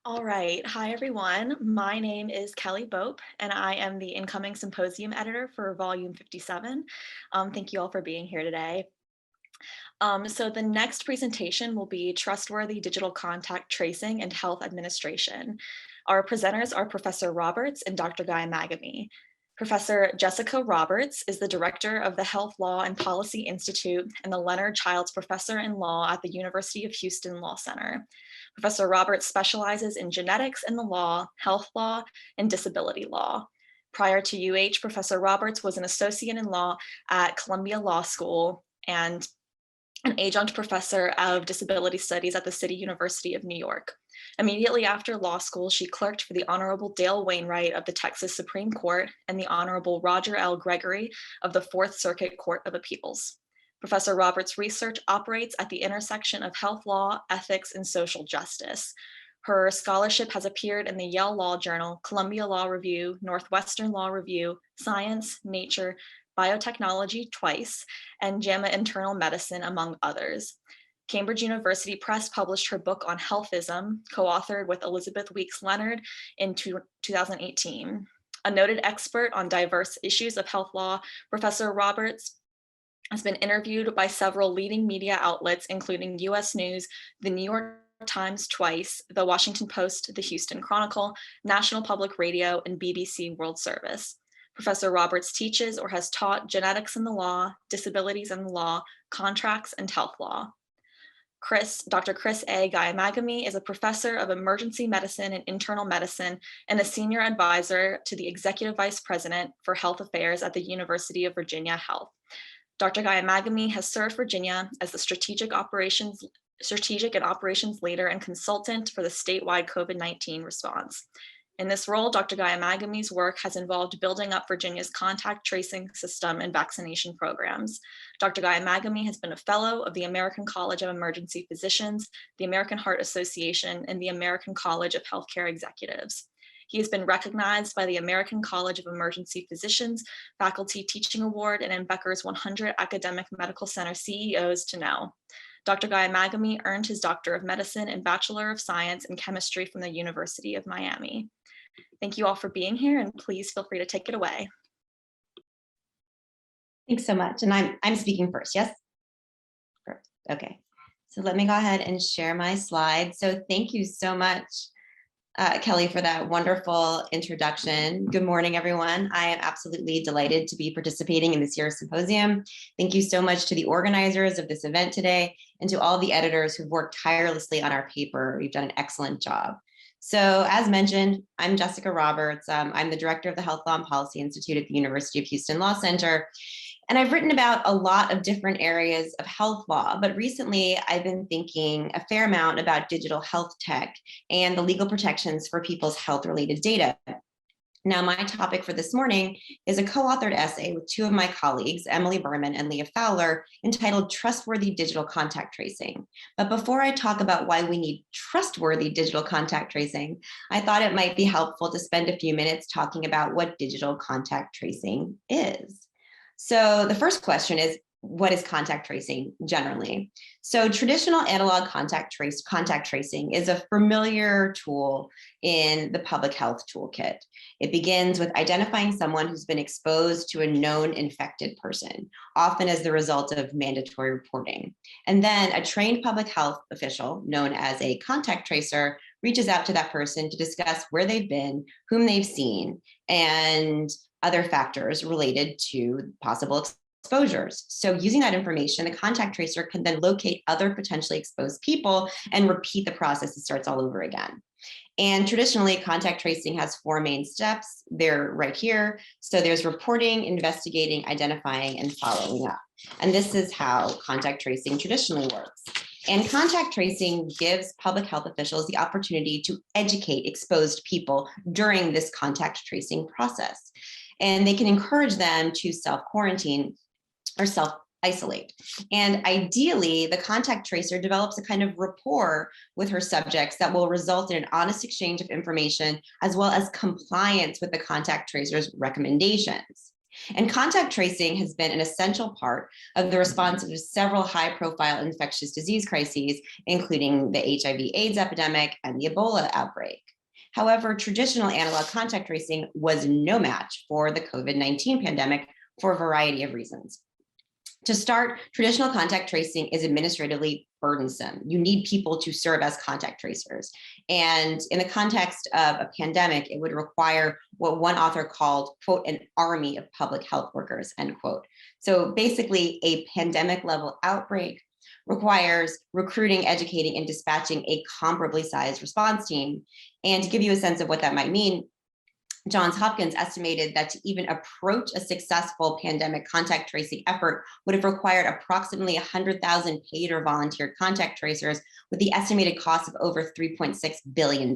All right. Hi, everyone. My name is Kelly Bope, and I am the incoming symposium editor for volume 57. Thank you all for being here today. So the next presentation will be Trustworthy Digital Contact Tracing and Health Administration. Our presenters are Professor Roberts and Dr. Ghaemmaghami. Professor Jessica Roberts is the director of the Health Law and Policy Institute and the Leonard Childs Professor in Law at the University of Houston Law Center. Professor Roberts specializes in genetics in the law, health law, and disability law. Prior to UH, Professor Roberts was an associate in law at Columbia Law School and an adjunct professor of disability studies at the City University of New York. Immediately after law school, she clerked for the Honorable Dale Wainwright of the Texas Supreme Court and the Honorable Roger L. Gregory of the Fourth Circuit Court of Appeals. Professor Roberts' research operates at the intersection of health law, ethics, and social justice. Her scholarship has appeared in the Yale Law Journal, Columbia Law Review, Northwestern Law Review, Science, Nature, Biotechnology twice, and JAMA Internal Medicine, among others. Cambridge University Press published her book on healthism, co-authored with Elizabeth Weeks Leonard in 2018. A noted expert on diverse issues of health law, Professor Roberts has been interviewed by several leading media outlets, including US News, the New York Times twice, the Washington Post, the Houston Chronicle, National Public Radio, and BBC World Service. Professor Roberts teaches or has taught genetics in the law, disabilities in the law, contracts, and health law. Dr. Chris A. Ghaemmaghami is a professor of emergency medicine and internal medicine and a senior advisor to the executive vice president for health affairs at the University of Virginia Health. Dr. Ghaemmaghami has served Virginia as the strategic and operations leader and consultant for the statewide COVID-19 response. In this role, Dr. Ghaemmaghami's work has involved building up Virginia's contact tracing system and vaccination programs. Dr. Ghaemmaghami has been a fellow of the American College of Emergency Physicians, the American Heart Association, and the American College of Healthcare Executives. He has been recognized by the American College of Emergency Physicians Faculty Teaching Award and Becker's 100 Academic Medical Center CEOs to know. Dr. Ghaemmaghami earned his Doctor of Medicine and Bachelor of Science in Chemistry from the University of Miami. Thank you all for being here, and please feel free to take it away. Thanks so much. And I'm speaking first, yes? Perfect. Okay, so let me go ahead and share my slides. So thank you so much, Kelly, for that wonderful introduction. Good morning, everyone. I am absolutely delighted to be participating in this year's symposium. Thank you so much to the organizers of this event today and to all the editors who've worked tirelessly on our paper. You've done an excellent job. So as mentioned, I'm Jessica Roberts. I'm the director of the Health Law and Policy Institute at the University of Houston Law Center. And I've written about a lot of different areas of health law, but recently I've been thinking a fair amount about digital health tech and the legal protections for people's health-related data. Now, my topic for this morning is a co-authored essay with two of my colleagues, Emily Berman and Leah Fowler, entitled Trustworthy Digital Contact Tracing. But before I talk about why we need trustworthy digital contact tracing, I thought it might be helpful to spend a few minutes talking about what digital contact tracing is. So the first question is, what is contact tracing generally? So traditional analog contact tracing is a familiar tool in the public health toolkit. It begins with identifying someone who's been exposed to a known infected person, often as the result of mandatory reporting. And then a trained public health official, known as a contact tracer, reaches out to that person to discuss where they've been, whom they've seen, and other factors related to possible exposures. So using that information, the contact tracer can then locate other potentially exposed people and repeat the process. It starts all over again. And traditionally, contact tracing has four main steps. They're right here. So there's reporting, investigating, identifying, and following up. And this is how contact tracing traditionally works. And contact tracing gives public health officials the opportunity to educate exposed people during this contact tracing process. And they can encourage them to self-quarantine or self-isolate. And ideally, the contact tracer develops a kind of rapport with her subjects that will result in an honest exchange of information, as well as compliance with the contact tracer's recommendations. And contact tracing has been an essential part of the response to several high-profile infectious disease crises, including the HIV/AIDS epidemic and the Ebola outbreak. However, traditional analog contact tracing was no match for the COVID-19 pandemic for a variety of reasons. To start, traditional contact tracing is administratively burdensome. You need people to serve as contact tracers. And in the context of a pandemic, it would require what one author called, quote, an army of public health workers, end quote. So basically, a pandemic level outbreak requires recruiting, educating, and dispatching a comparably sized response team. And to give you a sense of what that might mean, Johns Hopkins estimated that to even approach a successful pandemic contact tracing effort would have required approximately 100,000 paid or volunteered contact tracers, with the estimated cost of over $3.6 billion.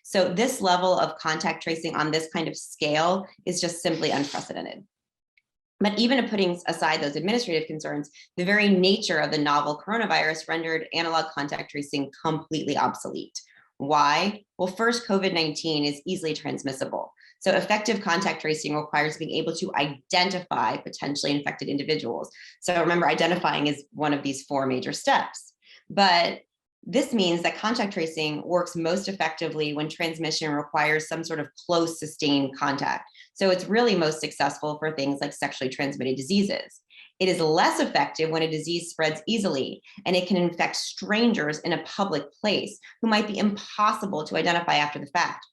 So this level of contact tracing on this kind of scale is just simply unprecedented. But even putting aside those administrative concerns, the very nature of the novel coronavirus rendered analog contact tracing completely obsolete. Why? Well, first, COVID-19 is easily transmissible. So effective contact tracing requires being able to identify potentially infected individuals. So remember, identifying is one of these 4 major steps. But this means that contact tracing works most effectively when transmission requires some sort of close, sustained contact. So it's really most successful for things like sexually transmitted diseases. It is less effective when a disease spreads easily and it can infect strangers in a public place who might be impossible to identify after the fact.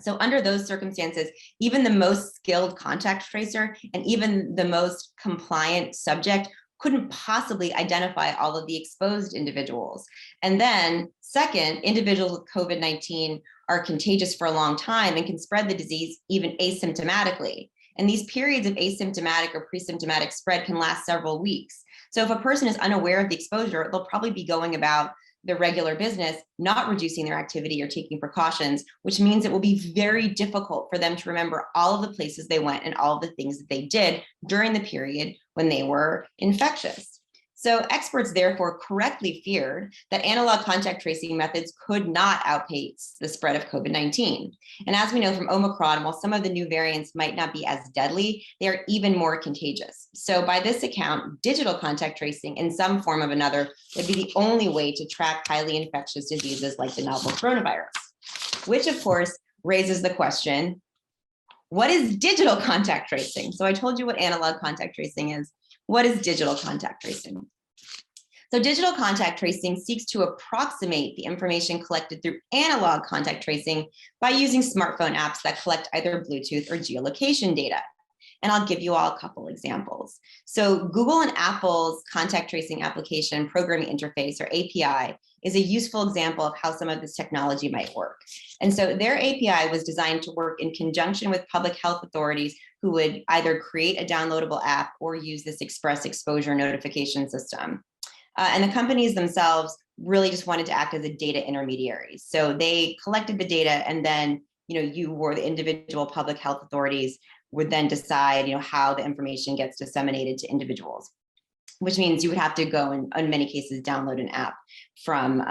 So under those circumstances, even the most skilled contact tracer and even the most compliant subject couldn't possibly identify all of the exposed individuals. And then second, individuals with COVID-19 are contagious for a long time and can spread the disease even asymptomatically. And these periods of asymptomatic or pre-symptomatic spread can last several weeks. So if a person is unaware of the exposure, they'll probably be going about their regular business, not reducing their activity or taking precautions, which means it will be very difficult for them to remember all of the places they went and all of the things that they did during the period when they were infectious. So experts therefore correctly feared that analog contact tracing methods could not outpace the spread of COVID-19. And as we know from Omicron, while some of the new variants might not be as deadly, they are even more contagious. So by this account, digital contact tracing in some form or another would be the only way to track highly infectious diseases like the novel coronavirus, which of course raises the question, what is digital contact tracing? So I told you what analog contact tracing is. What is digital contact tracing? So digital contact tracing seeks to approximate the information collected through analog contact tracing by using smartphone apps that collect either Bluetooth or geolocation data. And I'll give you all a couple examples. So Google and Apple's contact tracing application programming interface, or API, is a useful example of how some of this technology might work. And so their API was designed to work in conjunction with public health authorities who would either create a downloadable app or use this express exposure notification system. And the companies themselves really just wanted to act as a data intermediary. So they collected the data, and then you or the individual public health authorities would then decide how the information gets disseminated to individuals, which means you would have to go and in many cases download an app from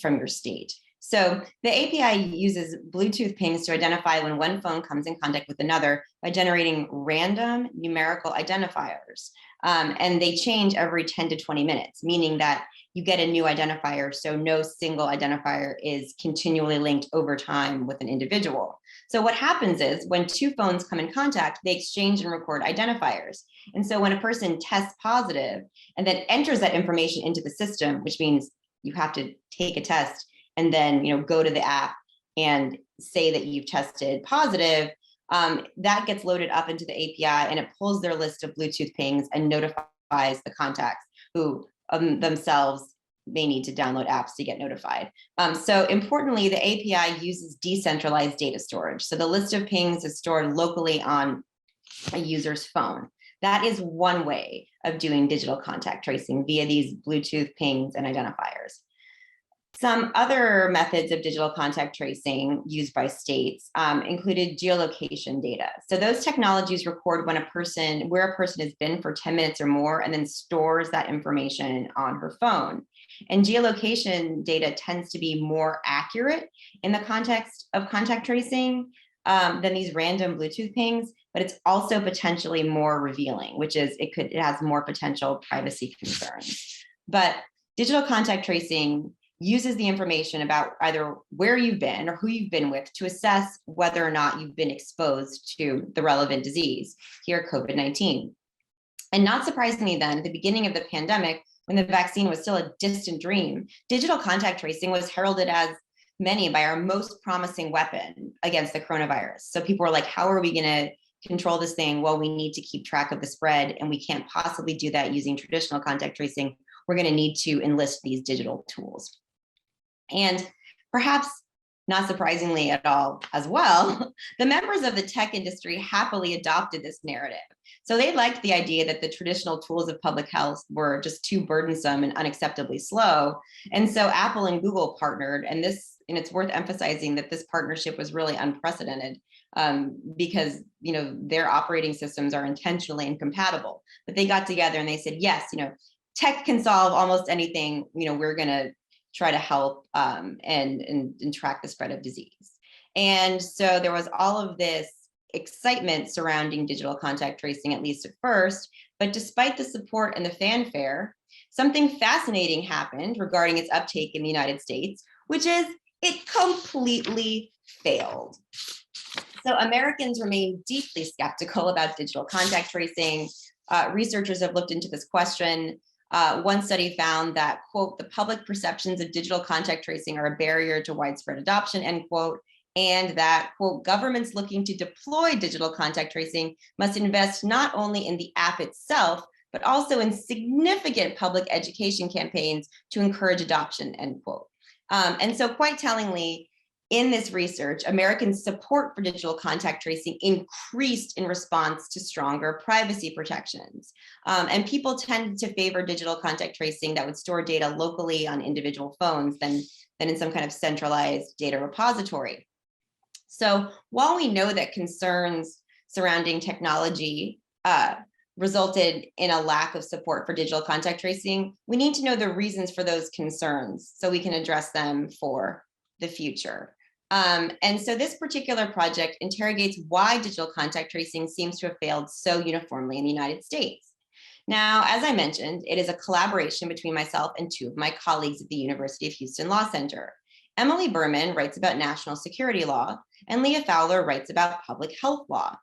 your state. So the API uses Bluetooth pings to identify when one phone comes in contact with another by generating random numerical identifiers. And they change every 10 to 20 minutes, meaning that you get a new identifier. So no single identifier is continually linked over time with an individual. So what happens is when 2 phones come in contact, they exchange and record identifiers. And so when a person tests positive and then enters that information into the system, which means you have to take a test and then go to the app and say that you've tested positive, that gets loaded up into the API and it pulls their list of Bluetooth pings and notifies the contacts who themselves may need to download apps to get notified. So importantly, the API uses decentralized data storage. So the list of pings is stored locally on a user's phone. That is one way of doing digital contact tracing via these Bluetooth pings and identifiers. Some other methods of digital contact tracing used by states included geolocation data. So those technologies record where a person has been for 10 minutes or more and then stores that information on her phone. And geolocation data tends to be more accurate in the context of contact tracing than these random Bluetooth pings, but it's also potentially more revealing, which is it has more potential privacy concerns. But digital contact tracing uses the information about either where you've been or who you've been with to assess whether or not you've been exposed to the relevant disease, here COVID-19. And not surprisingly then, at the beginning of the pandemic, when the vaccine was still a distant dream, digital contact tracing was heralded as many by our most promising weapon against the coronavirus. So people were like, how are we going to control this thing? Well, we need to keep track of the spread, and we can't possibly do that using traditional contact tracing. We're going to need to enlist these digital tools. And perhaps not surprisingly at all as well, the members of the tech industry happily adopted this narrative. So they liked the idea that the traditional tools of public health were just too burdensome and unacceptably slow. And so Apple and Google partnered, and it's worth emphasizing that this partnership was really unprecedented because their operating systems are intentionally incompatible. But they got together and they said, yes, tech can solve almost anything. We're going to try to help and track the spread of disease. And so there was all of this excitement surrounding digital contact tracing, at least at first. But despite the support and the fanfare, something fascinating happened regarding its uptake in the United States, which is it completely failed. So Americans remain deeply skeptical about digital contact tracing. Researchers have looked into this question. One study found that, quote, the public perceptions of digital contact tracing are a barrier to widespread adoption, end quote, and that, quote, governments looking to deploy digital contact tracing must invest not only in the app itself, but also in significant public education campaigns to encourage adoption, end quote. And so quite tellingly, in this research, Americans' support for digital contact tracing increased in response to stronger privacy protections. And people tended to favor digital contact tracing that would store data locally on individual phones than in some kind of centralized data repository. So while we know that concerns surrounding technology resulted in a lack of support for digital contact tracing, we need to know the reasons for those concerns so we can address them for the future. And so this particular project interrogates why digital contact tracing seems to have failed so uniformly in the United States. Now, as I mentioned, it is a collaboration between myself and two of my colleagues at the University of Houston Law Center. Emily Berman writes about national security law, and Leah Fowler writes about public health law.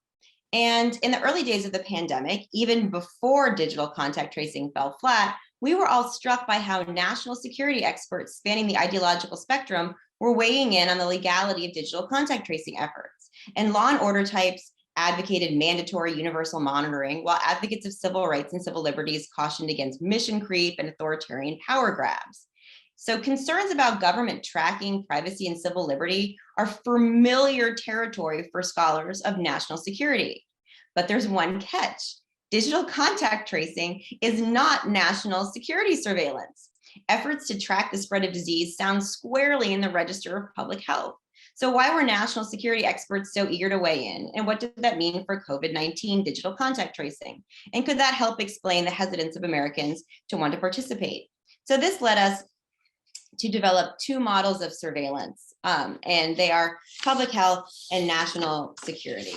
And in the early days of the pandemic, even before digital contact tracing fell flat, we were all struck by how national security experts spanning the ideological spectrum were weighing in on the legality of digital contact tracing efforts. And law and order types advocated mandatory universal monitoring, while advocates of civil rights and civil liberties cautioned against mission creep and authoritarian power grabs. So concerns about government tracking privacy and civil liberty are familiar territory for scholars of national security. But there's one catch. Digital contact tracing is not national security surveillance. Efforts to track the spread of disease sound squarely in the register of public health. So why were national security experts so eager to weigh in? And what did that mean for COVID-19 digital contact tracing? And could that help explain the hesitance of Americans to want to participate? So this led us to develop two models of surveillance, and they are public health and national security.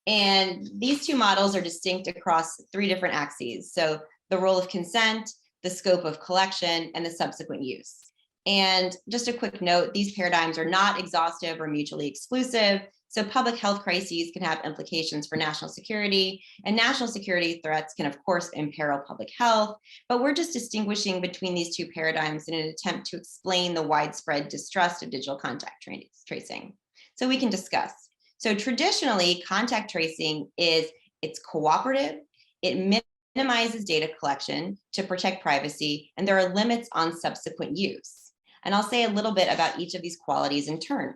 And these two models are distinct across three different axes. So the role of consent, the scope of collection, and the subsequent use. And just a quick note, these paradigms are not exhaustive or mutually exclusive. So public health crises can have implications for national security, and national security threats can, of course, imperil public health. But we're just distinguishing between these two paradigms in an attempt to explain the widespread distrust of digital contact tracing. So we can discuss. So traditionally, contact tracing it's cooperative, it minimizes data collection to protect privacy, and there are limits on subsequent use. And I'll say a little bit about each of these qualities in turn.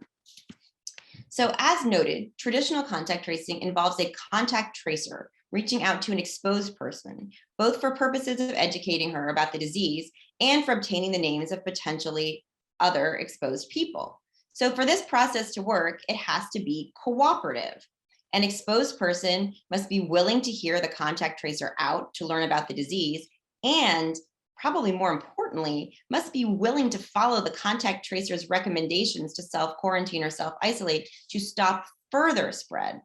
So as noted, traditional contact tracing involves a contact tracer reaching out to an exposed person, both for purposes of educating her about the disease and for obtaining the names of potentially other exposed people. So for this process to work, it has to be cooperative. An exposed person must be willing to hear the contact tracer out to learn about the disease, and probably more importantly, must be willing to follow the contact tracer's recommendations to self-quarantine or self-isolate to stop further spread.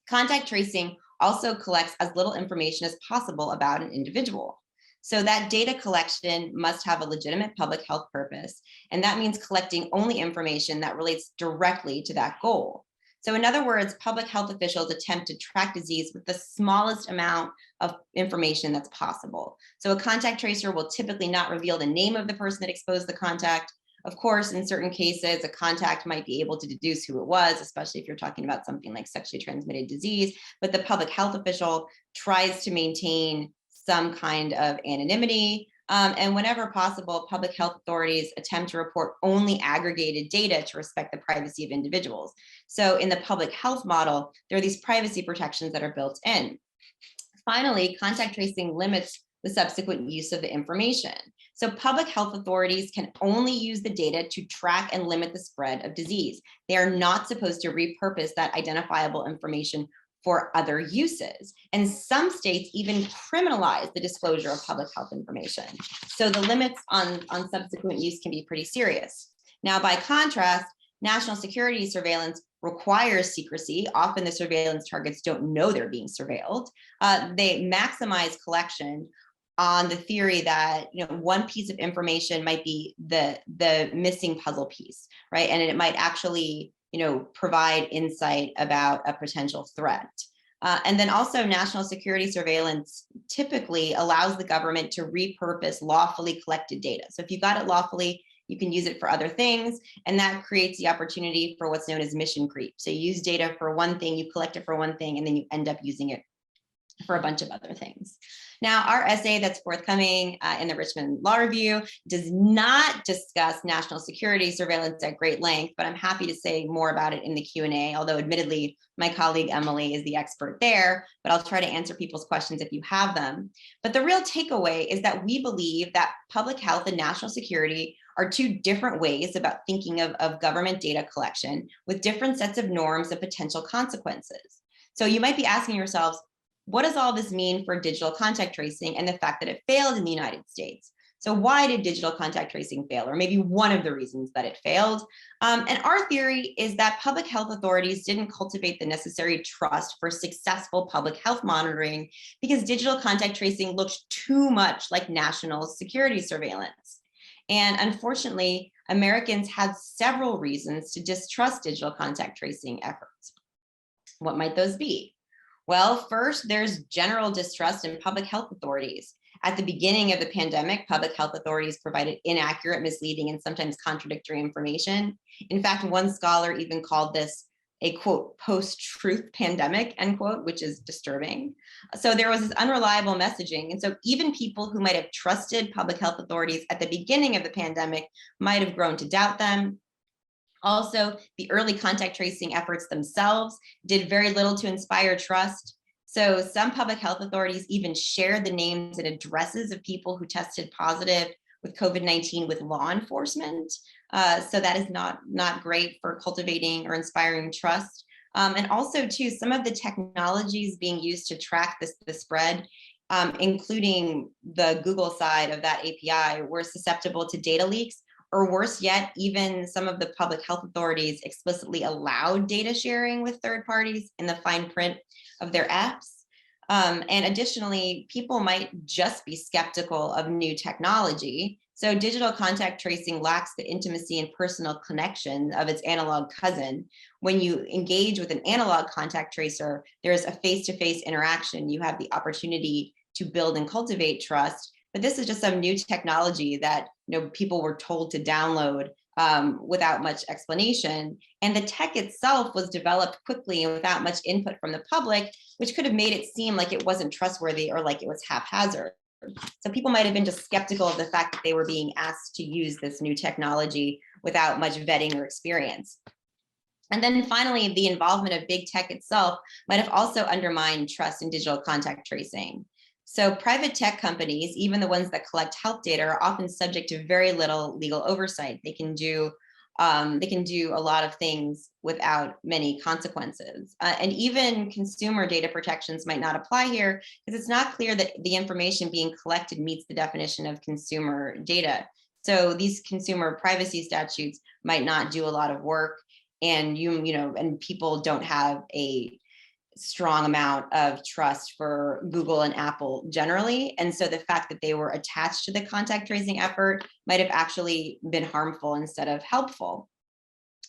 Contact tracing also collects as little information as possible about an individual. So that data collection must have a legitimate public health purpose, and that means collecting only information that relates directly to that goal. So in other words, public health officials attempt to track disease with the smallest amount of information that's possible. So a contact tracer will typically not reveal the name of the person that exposed the contact. Of course, in certain cases, a contact might be able to deduce who it was, especially if you're talking about something like sexually transmitted disease, but the public health official tries to maintain some kind of anonymity. And whenever possible, public health authorities attempt to report only aggregated data to respect the privacy of individuals. So in the public health model, there are these privacy protections that are built in. Finally, contact tracing limits the subsequent use of the information. So public health authorities can only use the data to track and limit the spread of disease. They are not supposed to repurpose that identifiable information for other uses. And some states even criminalize the disclosure of public health information. So the limits on subsequent use can be pretty serious. Now, by contrast, national security surveillance requires secrecy. Often the surveillance targets don't know they're being surveilled. They maximize collection on the theory that one piece of information might be the missing puzzle piece, right? And it might actually provide insight about a potential threat. And then also national security surveillance typically allows the government to repurpose lawfully collected data. So if you got it lawfully, you can use it for other things, and that creates the opportunity for what's known as mission creep. So you use data for one thing, you collect it for one thing, and then you end up using it for a bunch of other things. Now, our essay that's forthcoming in the Richmond Law Review does not discuss national security surveillance at great length, but I'm happy to say more about it in the Q&A, although admittedly, my colleague Emily is the expert there, but I'll try to answer people's questions if you have them. But the real takeaway is that we believe that public health and national security are two different ways about thinking of government data collection with different sets of norms and potential consequences. So you might be asking yourselves, what does all this mean for digital contact tracing and the fact that it failed in the United States? So why did digital contact tracing fail? Or maybe one of the reasons that it failed. And our theory is that public health authorities didn't cultivate the necessary trust for successful public health monitoring because digital contact tracing looks too much like national security surveillance. And unfortunately, Americans had several reasons to distrust digital contact tracing efforts. What might those be? Well, first, there's general distrust in public health authorities. At the beginning of the pandemic, public health authorities provided inaccurate, misleading, and sometimes contradictory information. In fact, one scholar even called this a, quote, post-truth pandemic, end quote, which is disturbing. So there was this unreliable messaging. And so even people who might have trusted public health authorities at the beginning of the pandemic might have grown to doubt them. Also, the early contact tracing efforts themselves did very little to inspire trust. So some public health authorities even shared the names and addresses of people who tested positive with COVID-19 with law enforcement. So that is not great for cultivating or inspiring trust. And also too, some of the technologies being used to track the spread, including the Google side of that API, were susceptible to data leaks. Or worse yet, even some of the public health authorities explicitly allowed data sharing with third parties in the fine print of their apps. And additionally, people might just be skeptical of new technology. So digital contact tracing lacks the intimacy and personal connection of its analog cousin. When you engage with an analog contact tracer, there's a face-to-face interaction. You have the opportunity to build and cultivate trust. But this is just some new technology that people were told to download without much explanation. And the tech itself was developed quickly and without much input from the public, which could have made it seem like it wasn't trustworthy or like it was haphazard. So people might have been just skeptical of the fact that they were being asked to use this new technology without much vetting or experience. And then finally, the involvement of big tech itself might have also undermined trust in digital contact tracing. So private tech companies, even the ones that collect health data, are often subject to very little legal oversight. They can do a lot of things without many consequences. And even consumer data protections might not apply here because it's not clear that the information being collected meets the definition of consumer data. So these consumer privacy statutes might not do a lot of work. and and people don't have a strong amount of trust for Google and Apple generally. And so the fact that they were attached to the contact tracing effort might have actually been harmful instead of helpful.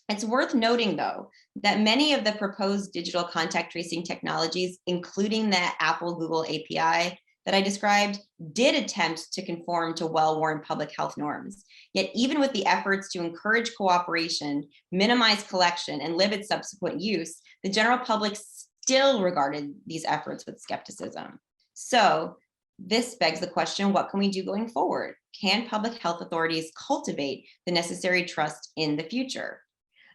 It's worth noting, though, that many of the proposed digital contact tracing technologies, including the Apple Google API that I described, did attempt to conform to well-worn public health norms. Yet even with the efforts to encourage cooperation, minimize collection, and limit subsequent use, the general public still regarded these efforts with skepticism. So this begs the question, what can we do going forward? Can public health authorities cultivate the necessary trust in the future?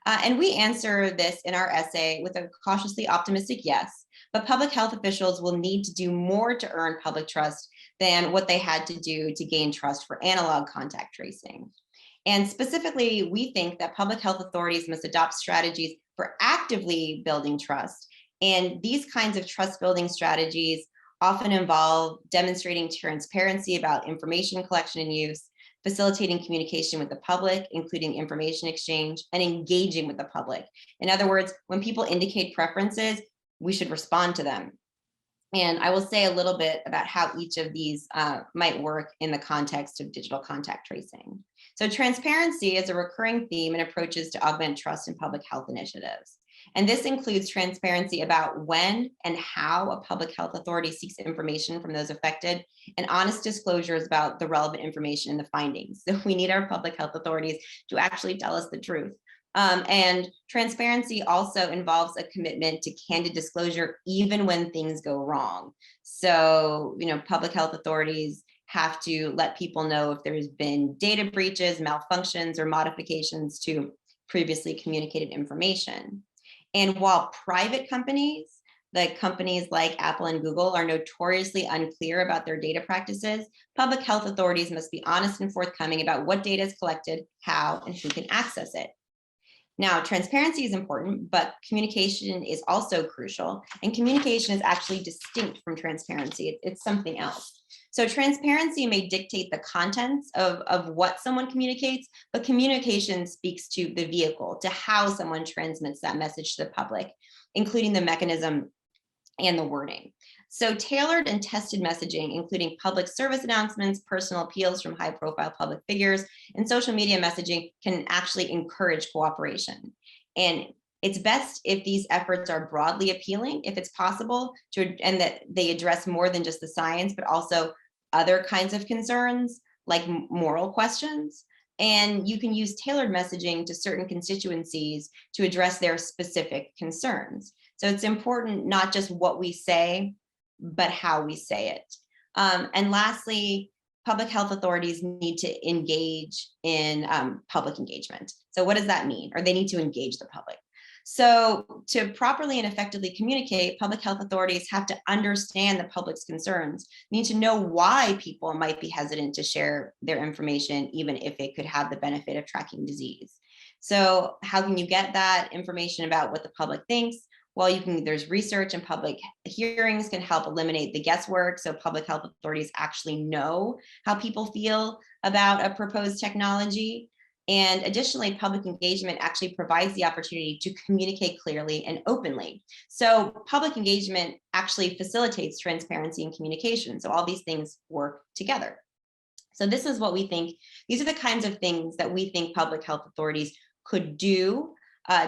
And we answer this in our essay with a cautiously optimistic yes, but public health officials will need to do more to earn public trust than what they had to do to gain trust for analog contact tracing. And specifically, we think that public health authorities must adopt strategies for actively building trust. And these kinds of trust building strategies often involve demonstrating transparency about information collection and use, facilitating communication with the public, including information exchange, and engaging with the public. In other words, when people indicate preferences, we should respond to them. And I will say a little bit about how each of these might work in the context of digital contact tracing. So transparency is a recurring theme in approaches to augment trust in public health initiatives. And this includes transparency about when and how a public health authority seeks information from those affected, and honest disclosures about the relevant information in the findings. So we need our public health authorities to actually tell us the truth. And transparency also involves a commitment to candid disclosure, even when things go wrong. So, public health authorities have to let people know if there's been data breaches, malfunctions, or modifications to previously communicated information. And while private companies, like companies like Apple and Google, are notoriously unclear about their data practices, public health authorities must be honest and forthcoming about what data is collected, how, and who can access it. Now, transparency is important, but communication is also crucial. And communication is actually distinct from transparency. It's something else. So transparency may dictate the contents of what someone communicates, but communication speaks to the vehicle, to how someone transmits that message to the public, including the mechanism and the wording. So tailored and tested messaging, including public service announcements, personal appeals from high-profile public figures, and social media messaging can actually encourage cooperation. And it's best if these efforts are broadly appealing, if it's possible, and that they address more than just the science, but also other kinds of concerns, like moral questions. And you can use tailored messaging to certain constituencies to address their specific concerns. So it's important not just what we say, but how we say it. And lastly, public health authorities need to engage in public engagement. So what does that mean? Or they need to engage the public. So to properly and effectively communicate, public health authorities have to understand the public's concerns, need to know why people might be hesitant to share their information, even if it could have the benefit of tracking disease. So how can you get that information about what the public thinks? Well, there's research, and public hearings can help eliminate the guesswork, so public health authorities actually know how people feel about a proposed technology. And additionally, public engagement actually provides the opportunity to communicate clearly and openly. So public engagement actually facilitates transparency and communication. So all these things work together. So this is what we think. These are the kinds of things that we think public health authorities could do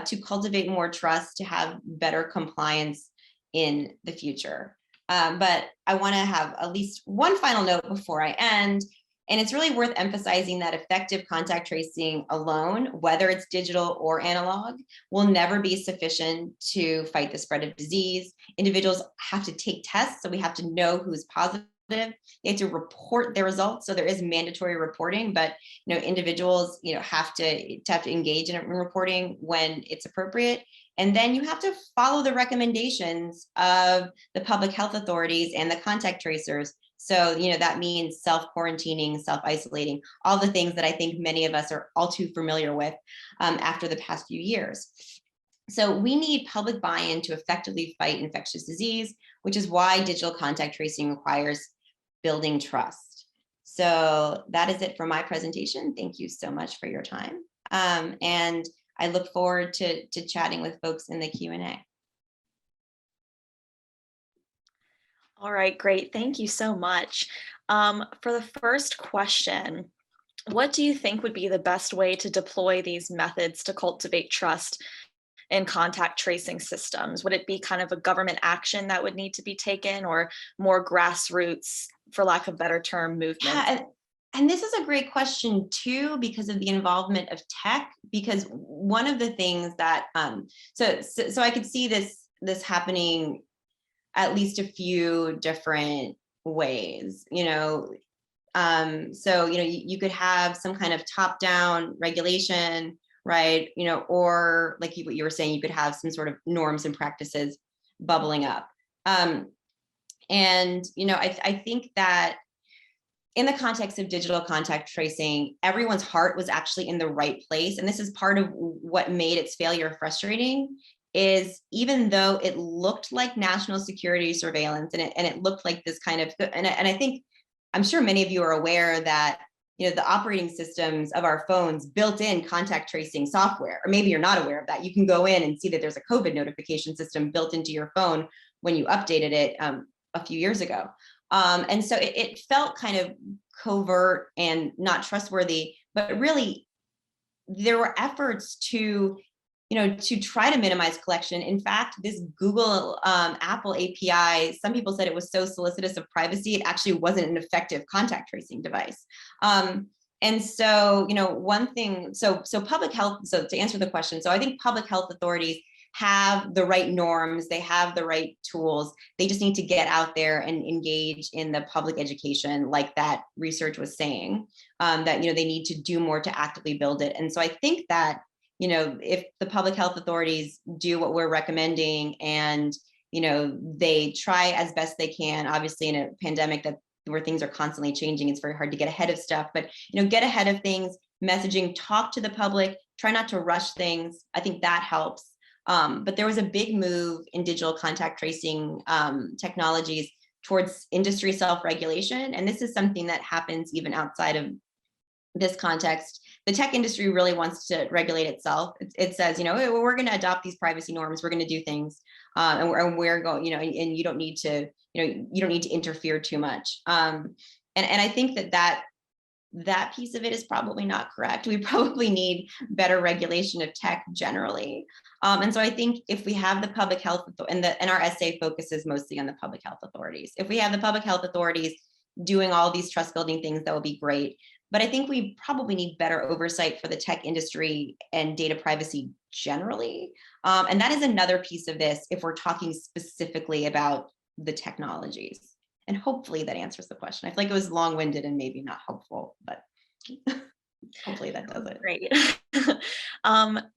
to cultivate more trust, to have better compliance in the future. But I want to have at least one final note before I end. And it's really worth emphasizing that effective contact tracing alone, whether it's digital or analog, will never be sufficient to fight the spread of disease. Individuals have to take tests, so we have to know who's positive. They have to report their results, so there is mandatory reporting, but individuals have to engage in reporting when it's appropriate. And then you have to follow the recommendations of the public health authorities and the contact tracers. So, that means self-quarantining, self-isolating, all the things that I think many of us are all too familiar with after the past few years. So we need public buy-in to effectively fight infectious disease, which is why digital contact tracing requires building trust. So that is it for my presentation. Thank you so much for your time. And I look forward to chatting with folks in the Q&A. All right, great. Thank you so much. For the first question, what do you think would be the best way to deploy these methods to cultivate trust in contact tracing systems? Would it be kind of a government action that would need to be taken, or more grassroots, for lack of a better term, movements? Yeah, and this is a great question too, because of the involvement of tech, because one of the things that, so I could see this happening at least a few different ways, so, you could have some kind of top-down regulation, right? Or like what you were saying, you could have some sort of norms and practices bubbling up. And, I think that in the context of digital contact tracing, everyone's heart was actually in the right place. And this is part of what made its failure frustrating, is even though it looked like national security surveillance and it looked like this kind of, and I think, I'm sure many of you are aware that the operating systems of our phones built in contact tracing software, or maybe you're not aware of that. You can go in and see that there's a COVID notification system built into your phone when you updated it a few years ago. And so it felt kind of covert and not trustworthy, but really there were efforts to try to minimize collection. In fact, this Google Apple API, some people said it was so solicitous of privacy, it actually wasn't an effective contact tracing device. And so, one thing, so public health, so to answer the question, so I think public health authorities have the right norms, they have the right tools, they just need to get out there and engage in the public education, like that research was saying, that, they need to do more to actively build it. And so I think that, if the public health authorities do what we're recommending and, they try as best they can, obviously in a pandemic where things are constantly changing, it's very hard to get ahead of stuff, but, get ahead of things, messaging, talk to the public, try not to rush things. I think that helps. But there was a big move in digital contact tracing technologies towards industry self-regulation. And this is something that happens even outside of this context. The tech industry really wants to regulate itself. It says, we're going to adopt these privacy norms. We're going to do things, and we're going, and you don't need to, you don't need to interfere too much. And I think that piece of it is probably not correct. We probably need better regulation of tech generally. And so I think if we have the public health, and our essay focuses mostly on the public health authorities. If we have the public health authorities doing all these trust building things, that would be great. But I think we probably need better oversight for the tech industry and data privacy generally. And that is another piece of this if we're talking specifically about the technologies. And hopefully that answers the question. I feel like it was long-winded and maybe not helpful, but hopefully that does it. Great.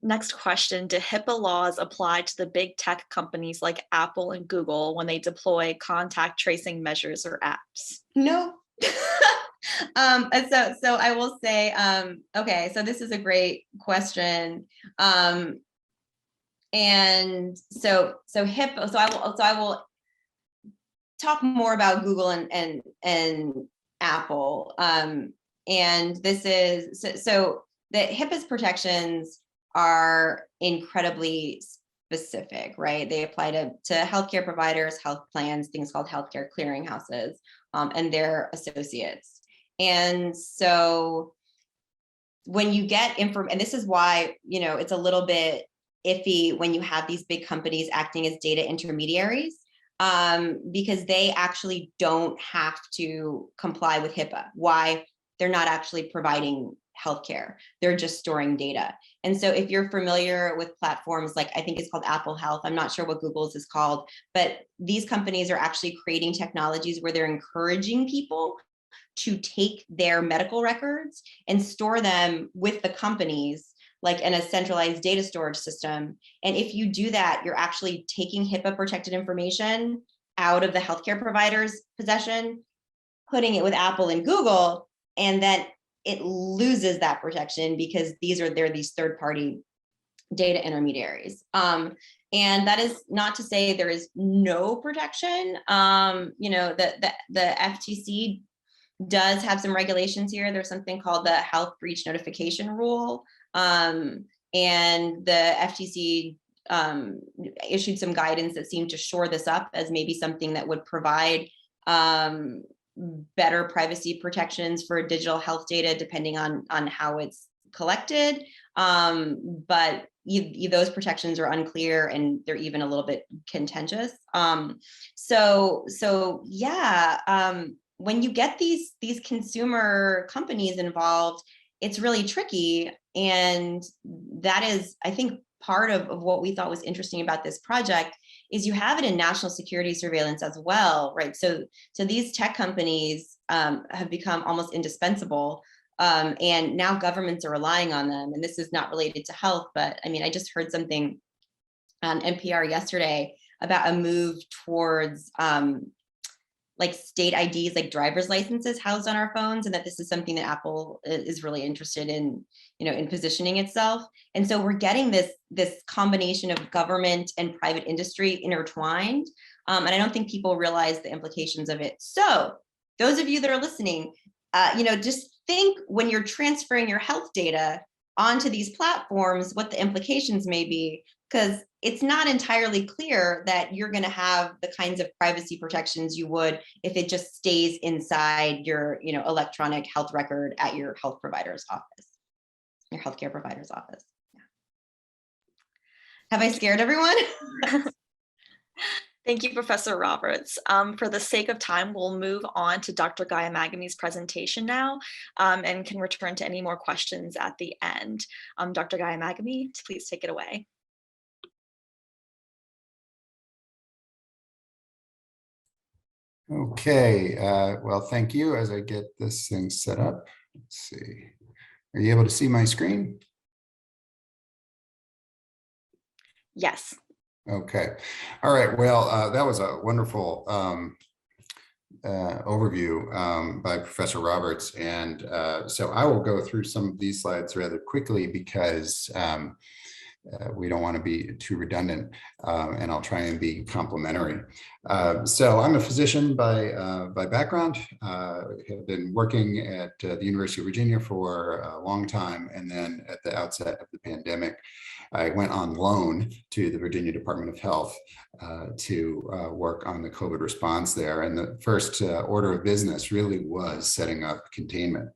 Next question. Do HIPAA laws apply to the big tech companies like Apple and Google when they deploy contact tracing measures or apps? No. So I will say, okay, so this is a great question. And so HIPAA, so I will talk more about Google and Apple. And this is, so the HIPAA's protections are incredibly specific, right? They apply to healthcare providers, health plans, things called healthcare clearinghouses, and their associates. And so when you get information, and this is why, it's a little bit iffy when you have these big companies acting as data intermediaries, because they actually don't have to comply with HIPAA. Why? They're not actually providing healthcare. They're just storing data. And so if you're familiar with platforms like, I think it's called Apple Health, I'm not sure what Google's is called, but these companies are actually creating technologies where they're encouraging people to take their medical records and store them with the companies, like in a centralized data storage system. And if you do that, you're actually taking HIPAA protected information out of the healthcare provider's possession, putting it with Apple and Google, and then it loses that protection because they're these third-party data intermediaries. And that is not to say there is no protection. The FTC does have some regulations here. There's something called the health breach notification rule. And the FTC issued some guidance that seemed to shore this up as maybe something that would provide better privacy protections for digital health data, depending on how it's collected. But those protections are unclear, and they're even a little bit contentious. So yeah, when you get these consumer companies involved, it's really tricky. And that is, I think, part of what we thought was interesting about this project is you have it in national security surveillance as well, right? So these tech companies have become almost indispensable. And now governments are relying on them. And this is not related to health, but I mean, I just heard something on NPR yesterday about a move towards like state IDs, like driver's licenses housed on our phones, and that this is something that Apple is really interested in, in positioning itself. And so we're getting this combination of government and private industry intertwined. And I don't think people realize the implications of it. So those of you that are listening, just think when you're transferring your health data onto these platforms, what the implications may be, because it's not entirely clear that you're going to have the kinds of privacy protections you would if it just stays inside your, electronic health record at your health provider's office, your healthcare provider's office. Yeah. Have I scared everyone? Thank you, Professor Roberts. For the sake of time, we'll move on to Dr. Ghaemmaghami's presentation now, and can return to any more questions at the end. Dr. Ghaemmaghami, please take it away. Okay, well, thank you. As I get this thing set up, let's see. Are you able to see my screen? Yes. Okay. All right. Well, that was a wonderful overview by Professor Roberts. And so I will go through some of these slides rather quickly because we don't want to be too redundant, and I'll try and be complimentary. So I'm a physician by background. Have been working at the University of Virginia for a long time, and then at the outset of the pandemic, I went on loan to the Virginia Department of Health to work on the COVID response there. And the first order of business really was setting up containment.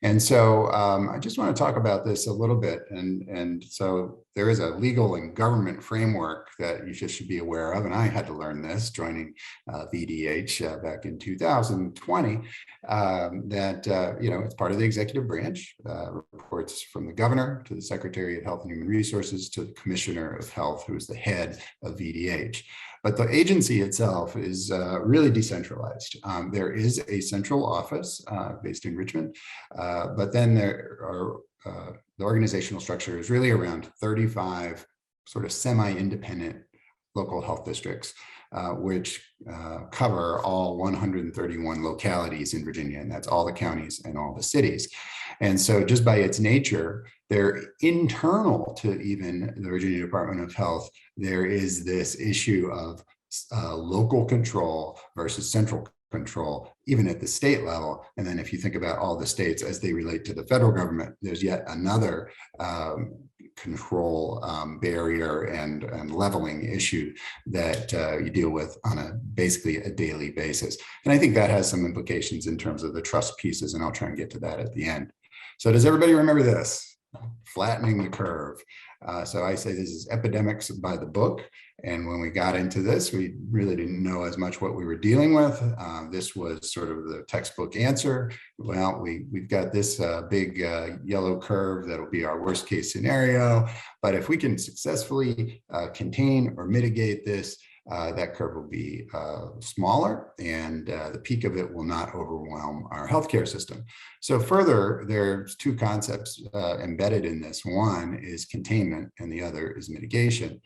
And so I just want to talk about this a little bit. And so there is a legal and government framework that you just should be aware of. And I had to learn this joining VDH back in 2020, that, it's part of the executive branch, reports from the governor to the Secretary of Health and Human Resources to the Commissioner of Health, who is the head of VDH. But the agency itself is really decentralized. There is a central office based in Richmond, but then there are the organizational structure is really around 35 sort of semi-independent local health districts, which cover all 131 localities in Virginia, and that's all the counties and all the cities. And so just by its nature, they're internal to even the Virginia Department of Health. There is this issue of local control versus central control, even at the state level. And then if you think about all the states as they relate to the federal government, there's yet another control barrier and leveling issue that you deal with on basically a daily basis. And I think that has some implications in terms of the trust pieces, and I'll try and get to that at the end. So does everybody remember this? Flattening the curve. So I say this is epidemics by the book. And when we got into this, we really didn't know as much what we were dealing with. This was sort of the textbook answer. Well, we've got this big yellow curve that'll be our worst case scenario. But if we can successfully contain or mitigate this, that curve will be smaller, and the peak of it will not overwhelm our healthcare system. So further, there's two concepts embedded in this. One is containment, and the other is mitigation.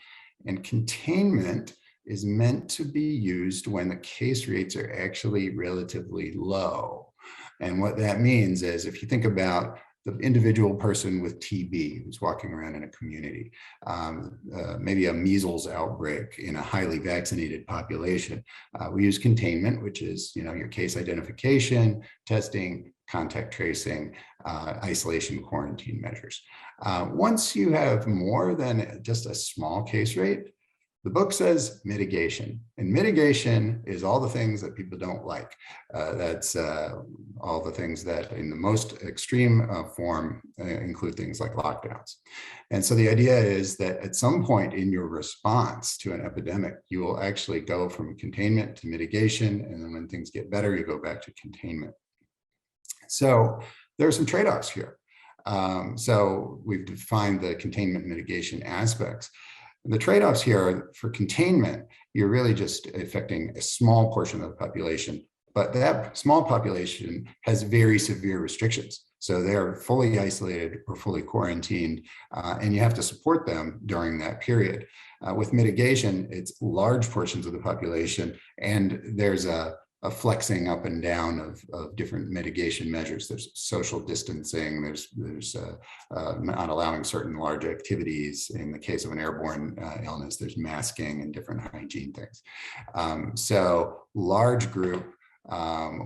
And containment is meant to be used when the case rates are actually relatively low. And what that means is if you think about the individual person with TB who's walking around in a community, maybe a measles outbreak in a highly vaccinated population. We use containment, which is, your case identification, testing, contact tracing, isolation, quarantine measures. Once you have more than just a small case rate, the book says mitigation, and mitigation is all the things that people don't like. That's all the things that in the most extreme form include things like lockdowns. And so the idea is that at some point in your response to an epidemic, you will actually go from containment to mitigation. And then when things get better, you go back to containment. So there are some trade-offs here. So we've defined the containment mitigation aspects. The trade-offs here are for containment, you're really just affecting a small portion of the population, but that small population has very severe restrictions. So they're fully isolated or fully quarantined, and you have to support them during that period. With mitigation, it's large portions of the population, and there's a flexing up and down of different mitigation measures. There's social distancing, there's not allowing certain large activities. In the case of an airborne illness, there's masking and different hygiene things. So large group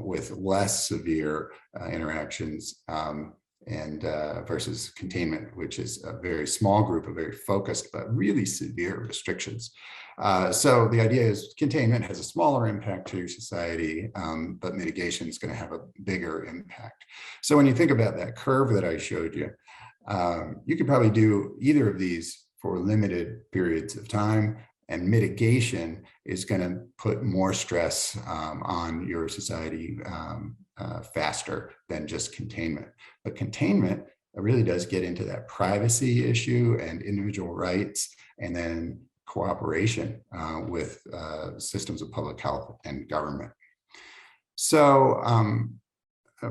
with less severe interactions and versus containment, which is a very small group of very focused but really severe restrictions. So the idea is containment has a smaller impact to your society, but mitigation is going to have a bigger impact. So when you think about that curve that I showed you, you could probably do either of these for limited periods of time, and mitigation is going to put more stress on your society faster than just containment. But containment really does get into that privacy issue and individual rights, and then cooperation with systems of public health and government. So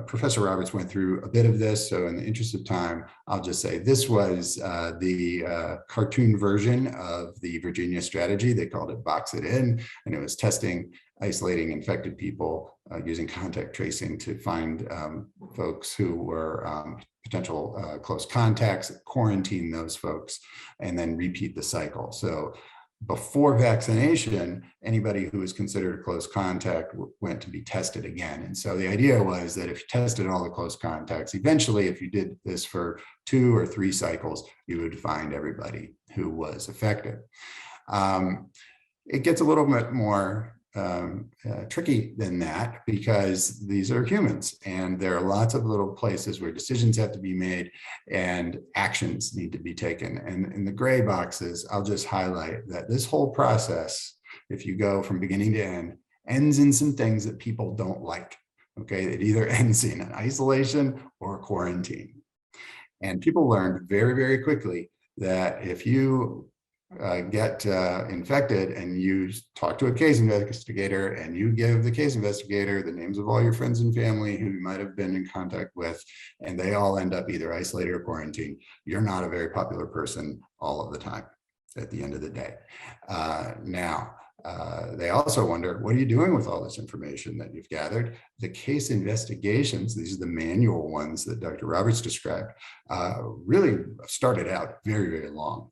Professor Roberts went through a bit of this. So in the interest of time, I'll just say this was the cartoon version of the Virginia strategy. They called it Box It In, and it was testing, isolating infected people using contact tracing to find folks who were potential close contacts, quarantine those folks, and then repeat the cycle. So before vaccination, anybody who was considered a close contact went to be tested again. And so the idea was that if you tested all the close contacts, eventually, if you did this for 2 or 3 cycles, you would find everybody who was affected. It gets a little bit more tricky than that, because these are humans and there are lots of little places where decisions have to be made and actions need to be taken. And in the gray boxes, I'll just highlight that this whole process, if you go from beginning to end, ends in some things that people don't like. Okay, it either ends in an isolation or quarantine. And people learned very, very quickly that if you get infected and you talk to a case investigator and you give the case investigator the names of all your friends and family who you might have been in contact with, and they all end up either isolated or quarantined, you're not a very popular person all of the time at the end of the day. They also wonder, what are you doing with all this information that you've gathered? The case investigations, these are the manual ones that Dr. Roberts described, really started out very, very long.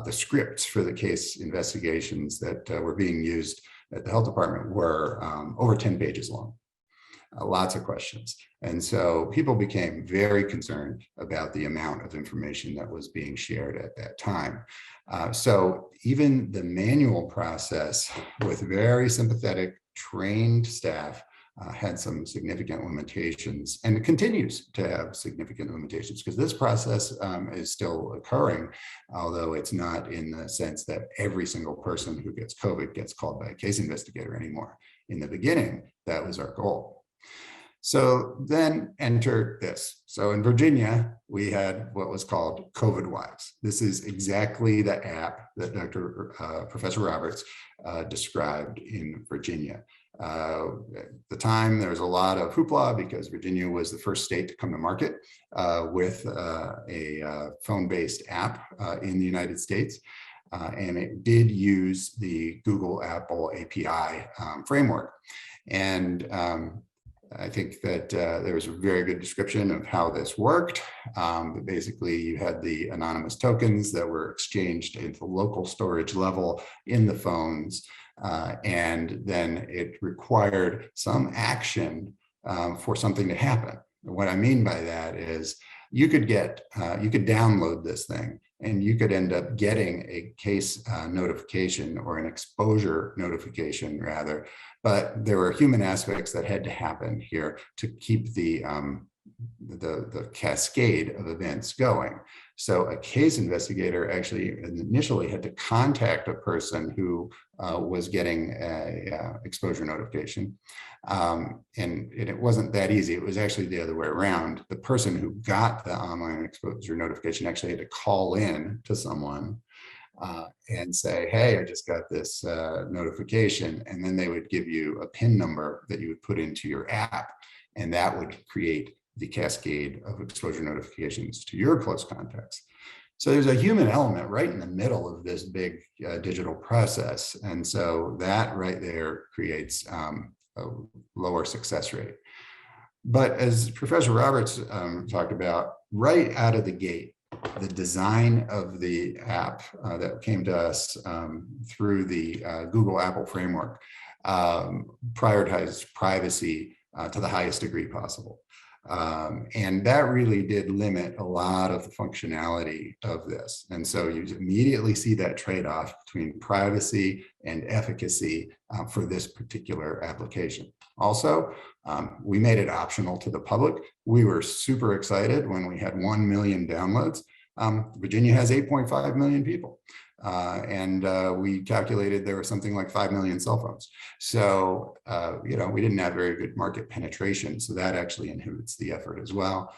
The scripts for the case investigations that were being used at the health department were over 10 pages long, lots of questions. And so people became very concerned about the amount of information that was being shared at that time. So even the manual process with very sympathetic, trained staff had some significant limitations, and it continues to have significant limitations because this process is still occurring, although it's not in the sense that every single person who gets COVID gets called by a case investigator anymore. In the beginning, that was our goal. So then enter this. So in Virginia, we had what was called COVID Wise. This is exactly the app that Professor Roberts described in Virginia. At the time, there was a lot of hoopla because Virginia was the first state to come to market with a phone-based app in the United States. And it did use the Google Apple API framework. And I think that there was a very good description of how this worked. But basically, you had the anonymous tokens that were exchanged at the local storage level in the phones. And then it required some action for something to happen. What I mean by that is you could download this thing and you could end up getting a case notification or an exposure notification rather, but there were human aspects that had to happen here to keep the cascade of events going. So a case investigator actually initially had to contact a person who was getting a exposure notification. And it wasn't that easy. It was actually the other way around. The person who got the online exposure notification actually had to call in to someone and say, hey, I just got this notification. And then they would give you a PIN number that you would put into your app. And that would create the cascade of exposure notifications to your close contacts. So there's a human element right in the middle of this big digital process. And so that right there creates a lower success rate. But as Professor Roberts talked about, right out of the gate, the design of the app that came to us through the Google Apple framework prioritized privacy to the highest degree possible. And that really did limit a lot of the functionality of this. And so you immediately see that trade-off between privacy and efficacy for this particular application. Also, we made it optional to the public. We were super excited when we had 1 million downloads. Virginia has 8.5 million people. And we calculated there was something like 5 million cell phones. So, we didn't have very good market penetration. So that actually inhibits the effort as well.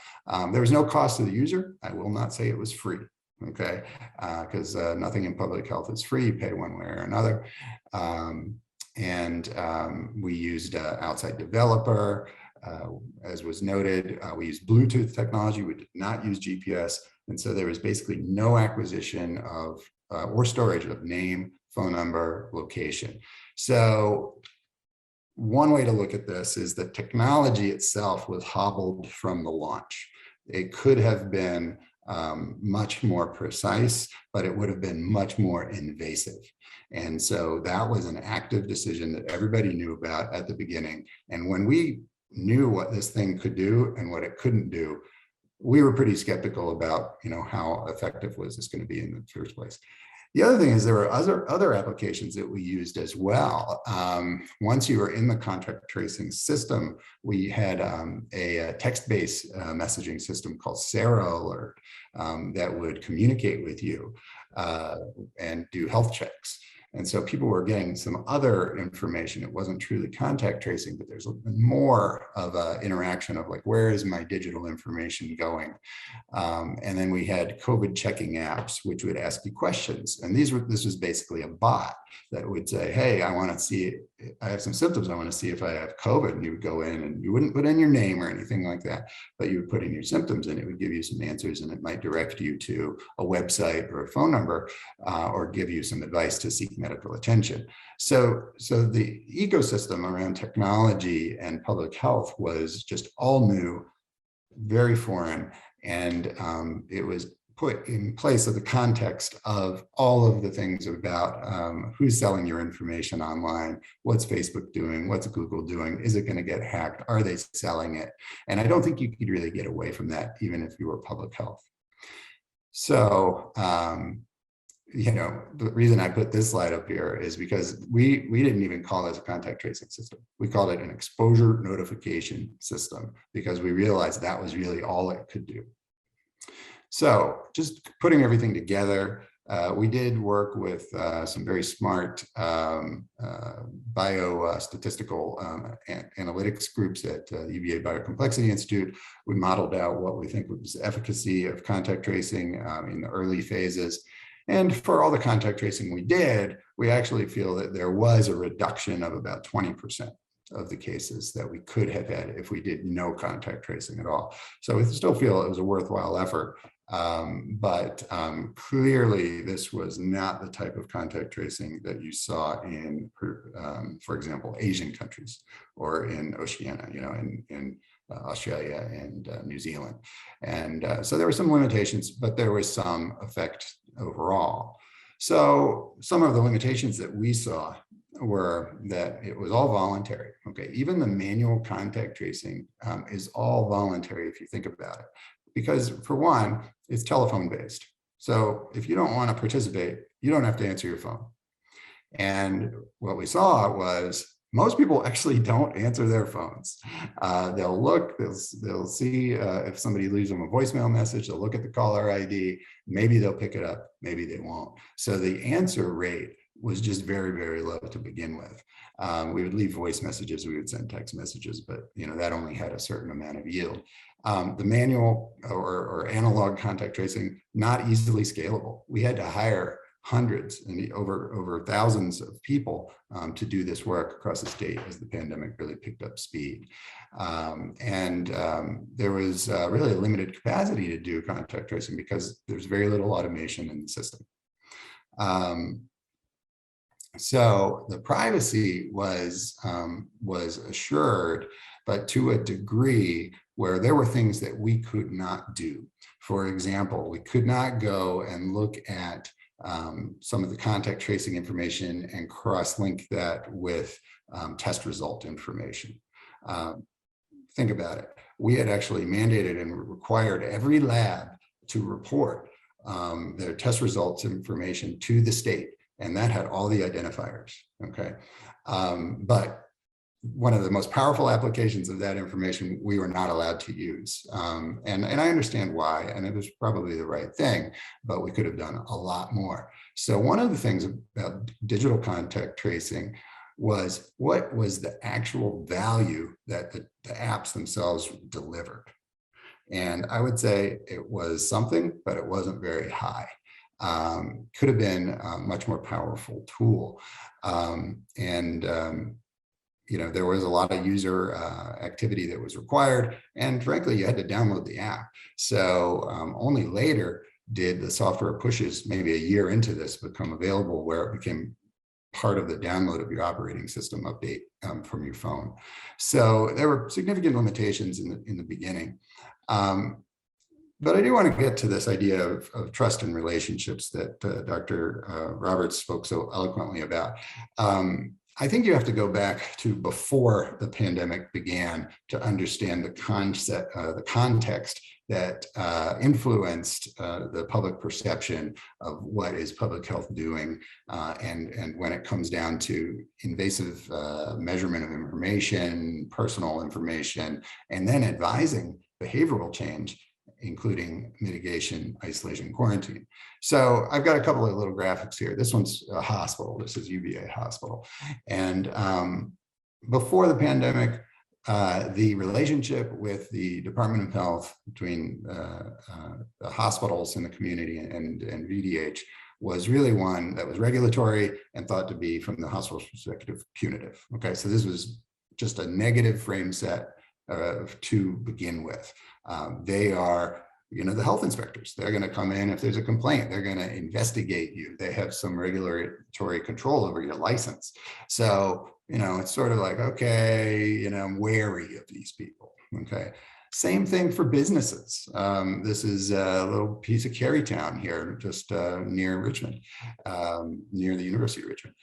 There was no cost to the user. I will not say it was free. Okay, because nothing in public health is free. You pay one way or another. We used outside developer. As was noted, we used Bluetooth technology. We did not use GPS. And so there was basically no acquisition of or storage of name, phone number, location. So one way to look at this is that technology itself was hobbled from the launch. It could have been much more precise, but it would have been much more invasive. And so that was an active decision that everybody knew about at the beginning. And when we knew what this thing could do and what it couldn't do, we were pretty skeptical about, how effective was this going to be in the first place. The other thing is there were other applications that we used as well. Once you were in the contact tracing system, we had a text-based messaging system called Sarah Alert that would communicate with you and do health checks. And so people were getting some other information. It wasn't truly contact tracing, but there's more of an interaction of like, where is my digital information going? And then we had COVID checking apps, which would ask you questions. And this was basically a bot that would say, hey, I want to see, I have some symptoms. I want to see if I have COVID. And you would go in and you wouldn't put in your name or anything like that, but you would put in your symptoms and it would give you some answers and it might direct you to a website or a phone number or give you some advice to seek medical attention. So the ecosystem around technology and public health was just all new, very foreign, and it was put in place of the context of all of the things about who's selling your information online, what's Facebook doing, what's Google doing, is it going to get hacked, are they selling it? And I don't think you could really get away from that, even if you were public health. So, the reason I put this slide up here is because we didn't even call this a contact tracing system. We called it an exposure notification system because we realized that was really all it could do. So just putting everything together, we did work with some very smart biostatistical analytics groups at the UVA Biocomplexity Institute. We modeled out what we think was the efficacy of contact tracing in the early phases. And for all the contact tracing we did, we actually feel that there was a reduction of about 20% of the cases that we could have had if we did no contact tracing at all. So we still feel it was a worthwhile effort. But clearly, this was not the type of contact tracing that you saw in, for example, Asian countries or in Oceania, in Australia and New Zealand. And so there were some limitations, but there was some effect overall. So some of the limitations that we saw were that it was all voluntary. Okay, even the manual contact tracing is all voluntary if you think about it. Because for one, it's telephone based. So if you don't want to participate, you don't have to answer your phone. And what we saw was most people actually don't answer their phones. They'll look, they'll see if somebody leaves them a voicemail message, they'll look at the caller ID, maybe they'll pick it up, maybe they won't. So the answer rate was just very, very low to begin with. We would leave voice messages, we would send text messages, but that only had a certain amount of yield. The manual or analog contact tracing, not easily scalable. We had to hire hundreds and over thousands of people to do this work across the state as the pandemic really picked up speed. There was really a limited capacity to do contact tracing because there's very little automation in the system. So the privacy was assured, but to a degree where there were things that we could not do. For example, we could not go and look at some of the contact tracing information and cross-link that with test result information. Think about it. We had actually mandated and required every lab to report their test results information to the state, and that had all the identifiers, okay? But one of the most powerful applications of that information we were not allowed to use. And I understand why, and it was probably the right thing, but we could have done a lot more. So one of the things about digital contact tracing was what was the actual value that the apps themselves delivered. And I would say it was something, but it wasn't very high. Could have been a much more powerful tool. There was a lot of user activity that was required. And frankly, you had to download the app. So only later did the software pushes, maybe a year into this, become available where it became part of the download of your operating system update from your phone. So there were significant limitations in the beginning. But I do want to get to this idea of trust and relationships that Dr. Roberts spoke so eloquently about. I think you have to go back to before the pandemic began to understand the concept, the context that influenced the public perception of what is public health doing, and when it comes down to invasive measurement of information, personal information, and then advising behavioral change, including mitigation, isolation, quarantine. So I've got a couple of little graphics here. This one's a hospital. This is UVA Hospital. And before the pandemic, the relationship with the Department of Health between the hospitals in the community and VDH was really one that was regulatory and thought to be, from the hospital's perspective, punitive. Okay, so this was just a negative frame set to begin with. They are, the health inspectors. They're going to come in if there's a complaint. They're going to investigate you. They have some regulatory control over your license. So, it's sort of like, okay, I'm wary of these people. Okay. Same thing for businesses. This is a little piece of Carytown here, just near Richmond, near the University of Richmond.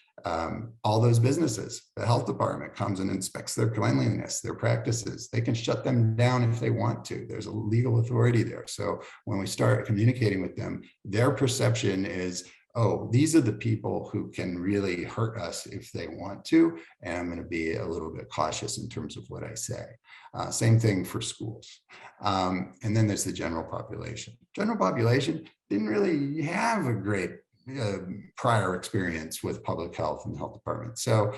All those businesses, the health department comes and inspects their cleanliness, their practices. They can shut them down if they want to. There's a legal authority there. So when we start communicating with them, their perception is, oh, these are the people who can really hurt us if they want to, and I'm going to be a little bit cautious in terms of what I say. Same thing for schools. And then there's the general population. General population didn't really have a great prior experience with public health and the health department. So,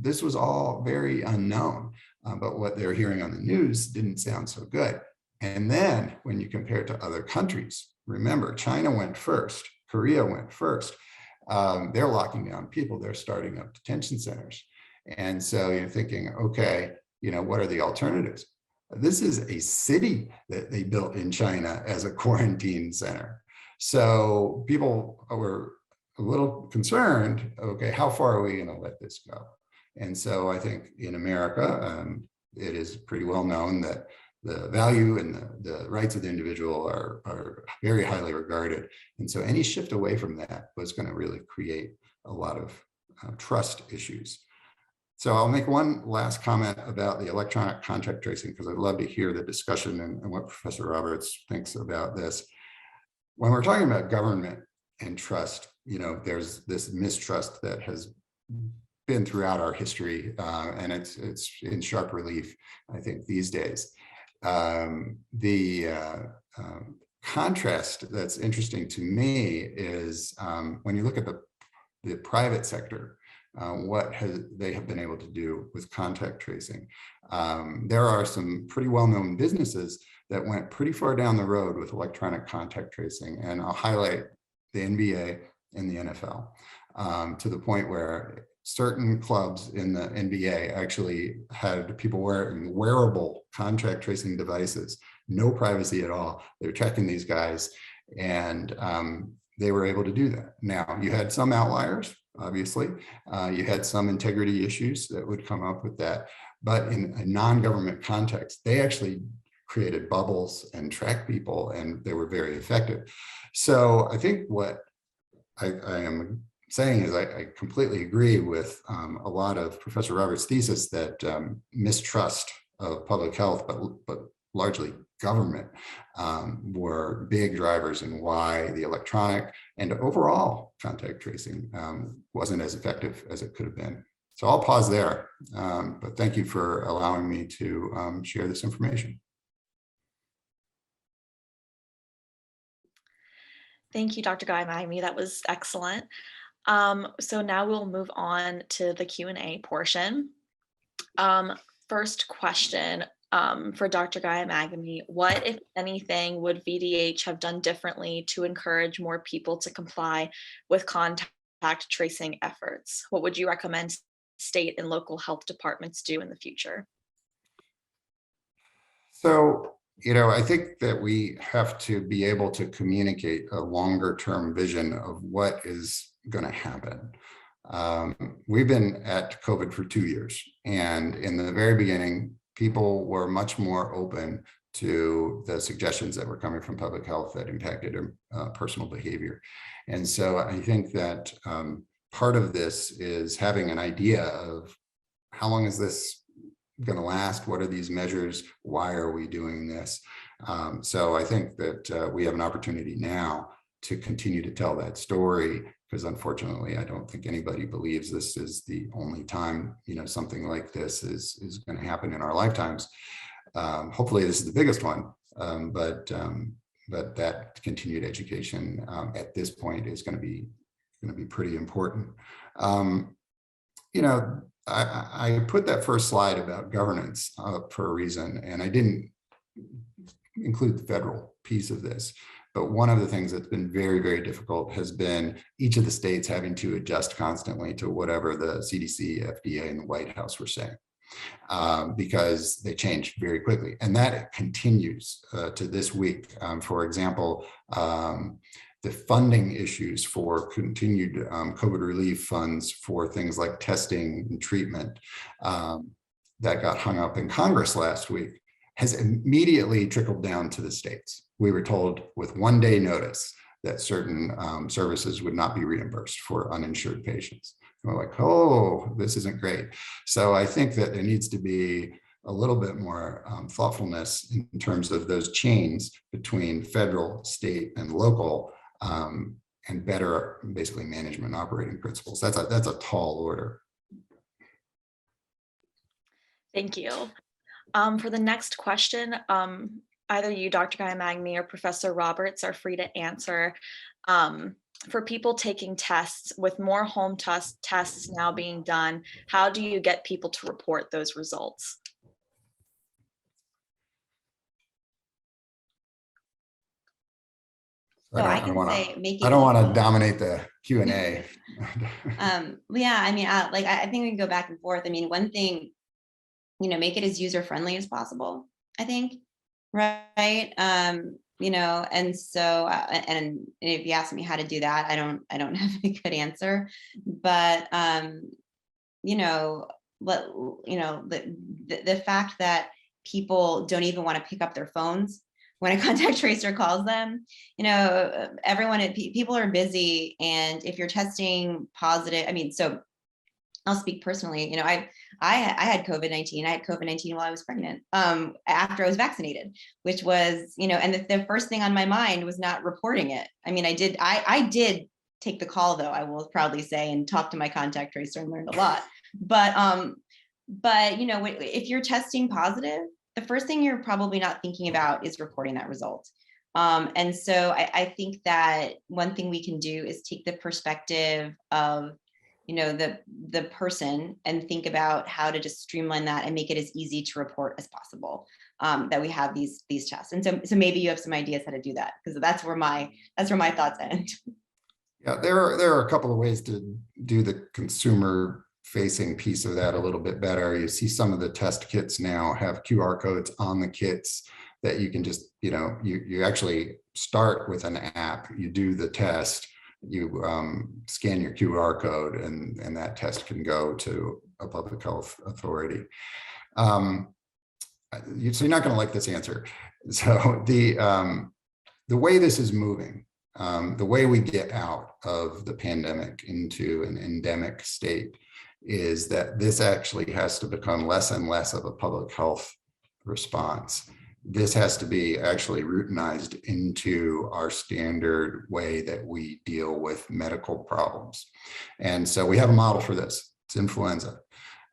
this was all very unknown, but what they're hearing on the news didn't sound so good. And then when you compare it to other countries, remember, China went first. Korea went first. They're locking down people. They're starting up detention centers. And so you're thinking, okay, what are the alternatives? This is a city that they built in China as a quarantine center. So people were a little concerned, okay, how far are we going to let this go? And so I think in America, it is pretty well known that the value and the rights of the individual are very highly regarded. And so any shift away from that was going to really create a lot of trust issues. So I'll make one last comment about the electronic contact tracing, because I'd love to hear the discussion and what Professor Roberts thinks about this. When we're talking about government and trust, there's this mistrust that has been throughout our history, and it's in sharp relief, I think, these days. The contrast that's interesting to me is when you look at the private sector, what they have been able to do with contact tracing. There are some pretty well-known businesses that went pretty far down the road with electronic contact tracing, and I'll highlight the NBA and the NFL, to the point where certain clubs in the NBA actually had people wearing wearable contact tracing devices, no privacy at all. They were tracking these guys, and they were able to do that. Now, you had some outliers, obviously. You had some integrity issues that would come up with that. But in a non-government context, they actually created bubbles and tracked people, and they were very effective. So I think what I am saying is I completely agree with a lot of Professor Roberts' thesis that mistrust of public health, but largely government, were big drivers in why the electronic and overall contact tracing wasn't as effective as it could have been. So I'll pause there, but thank you for allowing me to share this information. Thank you, Dr. Ghaemmaghami. That was excellent. So now we'll move on to the Q&A portion. First question for Dr. Ghaemmaghami: what, if anything, would VDH have done differently to encourage more people to comply with contact tracing efforts? What would you recommend state and local health departments do in the future? So, I think that we have to be able to communicate a longer term vision of what is going to happen. We've been at COVID for 2 years, and in the very beginning, people were much more open to the suggestions that were coming from public health that impacted personal behavior. And so I think that part of this is having an idea of how long is this going to last? What are these measures? Why are we doing this? So I think that we have an opportunity now to continue to tell that story, because unfortunately, I don't think anybody believes this is the only time, something like this is going to happen in our lifetimes. Hopefully this is the biggest one, but that continued education at this point is going to be pretty important. I put that first slide about governance up for a reason, and I didn't include the federal piece of this. But one of the things that's been very, very difficult has been each of the states having to adjust constantly to whatever the CDC, FDA, and the White House were saying, because they changed very quickly. And that continues to this week. For example, the funding issues for continued COVID relief funds for things like testing and treatment that got hung up in Congress last week has immediately trickled down to the states. We were told with 1 day notice that certain services would not be reimbursed for uninsured patients. And we're like, oh, this isn't great. So I think that there needs to be a little bit more thoughtfulness in terms of those chains between federal, state, and local, and better basically management operating principles. That's a tall order. Thank you. For the next question, either you, Dr. Ghaemmaghami, or Professor Roberts are free to answer. For people taking tests, with more home tests now being done, how do you get people to report those results? So I don't want to dominate the Q&A. Yeah, I mean, I think we can go back and forth. I mean, one thing, make it as user-friendly as possible. I think, right? You know, and so, and if you ask me how to do that, I don't have a good answer, but, you know, you know, the fact that people don't even want to pick up their phones when a contact tracer calls them, you know, people are busy, and if you're testing positive, I mean, so I'll speak personally. You know, I had COVID-19. I had COVID-19 while I was pregnant, after I was vaccinated, which was, you know, and the first thing on my mind was not reporting it. I mean, I did take the call, though, I will proudly say, and talk to my contact tracer and learned a lot. But you know, if you're testing positive, the first thing you're probably not thinking about is reporting that result. And so I think that one thing we can do is take the perspective of, you know, the person, and think about how to just streamline that and make it as easy to report as possible, that we have these tests. And so maybe you have some ideas how to do that, because that's where my thoughts end. Yeah, there are a couple of ways to do the consumer facing piece of that a little bit better. You see some of the test kits now have QR codes on the kits that you can just, you know, you actually start with an app, you do the test, you scan your QR code, and that test can go to a public health authority. So you're not going to like this answer. So the way this is moving, the way we get out of the pandemic into an endemic state, is that this actually has to become less and less of a public health response. This has to be actually routinized into our standard way that we deal with medical problems. And so we have a model for this. It's influenza.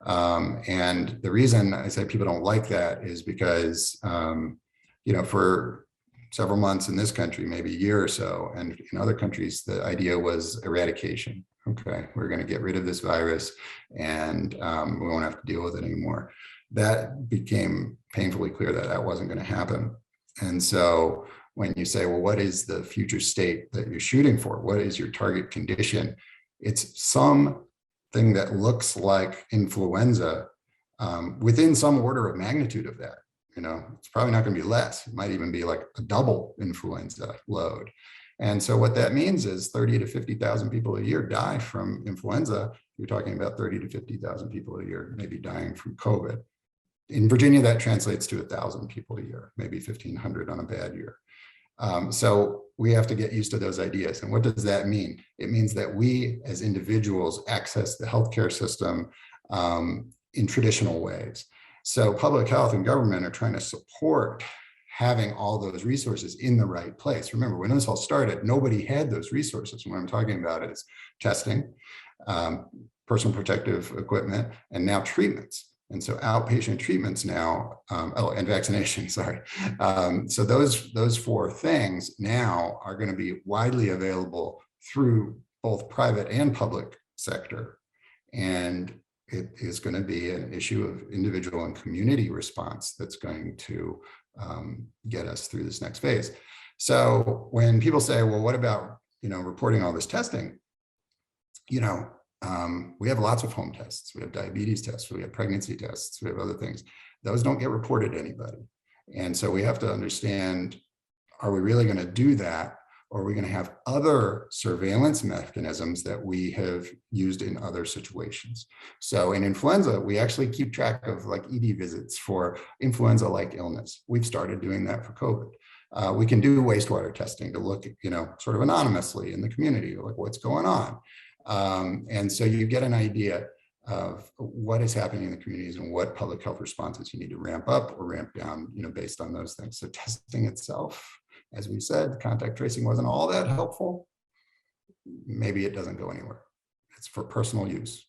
And the reason I say people don't like that is because, you know, for several months in this country, maybe a year or so, and in other countries, the idea was eradication. Okay, we're going to get rid of this virus, and we won't have to deal with it anymore. That became painfully clear that that wasn't going to happen. And so when you say, well, what is the future state that you're shooting for? What is your target condition? It's something that looks like influenza, within some order of magnitude of that. You know, it's probably not going to be less. It might even be like a double influenza load. And so what that means is 30 to 50,000 people a year die from influenza. You're talking about 30 to 50,000 people a year maybe dying from COVID. In Virginia, that translates to 1,000 people a year, maybe 1,500 on a bad year. So we have to get used to those ideas. And what does that mean? It means that we as individuals access the healthcare system in traditional ways. So public health and government are trying to support having all those resources in the right place. Remember, when this all started, nobody had those resources. What I'm talking about is testing, personal protective equipment, and now treatments. And so outpatient treatments now, and vaccination, sorry. So those four things now are going to be widely available through both private and public sector. And it is going to be an issue of individual and community response that's going to get us through this next phase. So when people say, well, what about, you know, reporting all this testing? You know, we have lots of home tests. We have diabetes tests. We have pregnancy tests. We have other things. Those don't get reported to anybody. And so we have to understand, are we really going to do that? Or are we going to have other surveillance mechanisms that we have used in other situations? So in influenza, we actually keep track of like ED visits for influenza-like illness. We've started doing that for COVID. We can do wastewater testing to look, you know, sort of anonymously in the community, like what's going on. And so you get an idea of what is happening in the communities and what public health responses you need to ramp up or ramp down, you know, based on those things. So testing itself, as we said, contact tracing wasn't all that helpful. Maybe it doesn't go anywhere. It's for personal use.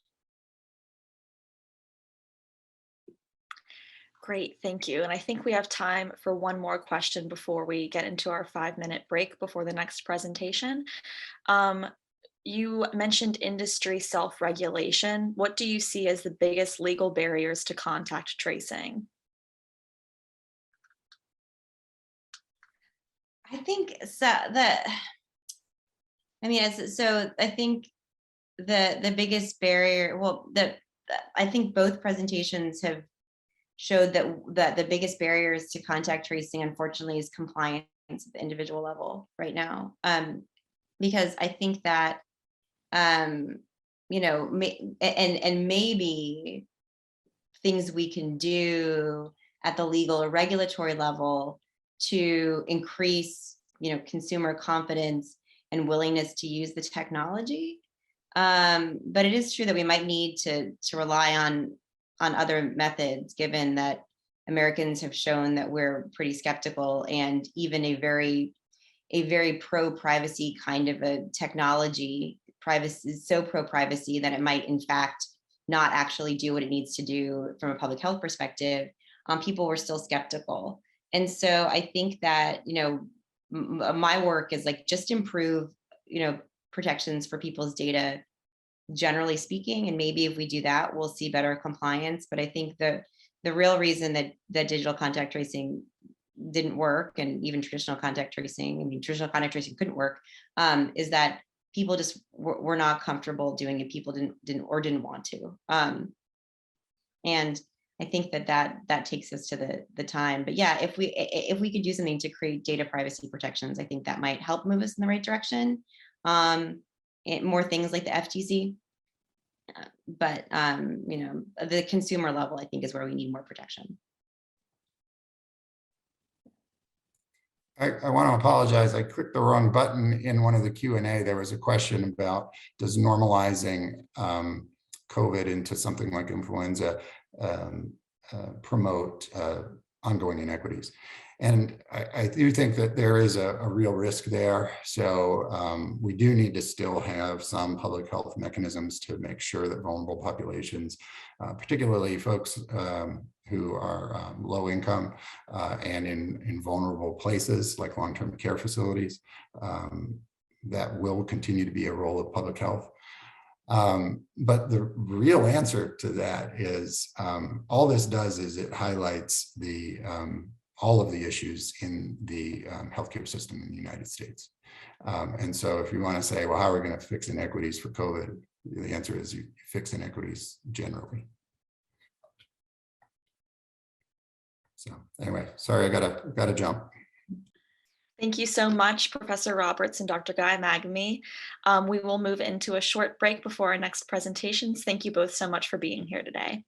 Great, thank you. And I think we have time for one more question before we get into our 5-minute break before the next presentation. You mentioned industry self-regulation. What do you see as the biggest legal barriers to contact tracing? I think so. I think the biggest barrier, well, I think both presentations have showed that the biggest barriers to contact tracing, unfortunately, is compliance at the individual level right now. Because I think that, you know, and maybe things we can do at the legal or regulatory level to increase, you know, consumer confidence and willingness to use the technology. But it is true that we might need to rely on other methods, given that Americans have shown that we're pretty skeptical, and even a very pro-privacy kind of a technology, privacy is so pro-privacy that it might in fact not actually do what it needs to do from a public health perspective. People were still skeptical. And so I think that, you know, my work is like just improve, you know, protections for people's data, generally speaking, and maybe if we do that, we'll see better compliance. But I think the real reason that digital contact tracing didn't work, and even traditional contact tracing, I mean, traditional contact tracing couldn't work, is that people just were not comfortable doing it. People didn't want to. And I think that takes us to the time. But yeah, if we could do something to create data privacy protections, I think that might help move us in the right direction. More things like the FTC. But you know, the consumer level, I think, is where we need more protection. I want to apologize. I clicked the wrong button in one of the Q&A. There was a question about, does normalizing COVID into something like influenza promote ongoing inequities? And I do think that there is a real risk there. So we do need to still have some public health mechanisms to make sure that vulnerable populations, particularly folks who are low income and in vulnerable places like long-term care facilities, that will continue to be a role of public health. But the real answer to that is all this does is it highlights the all of the issues in the healthcare system in the United States. And so if you want to say, well, how are we going to fix inequities for COVID? The answer is you fix inequities generally. So anyway, sorry, I gotta jump. Thank you so much, Professor Roberts and Dr. Ghaemmaghami. We will move into a short break before our next presentations. Thank you both so much for being here today.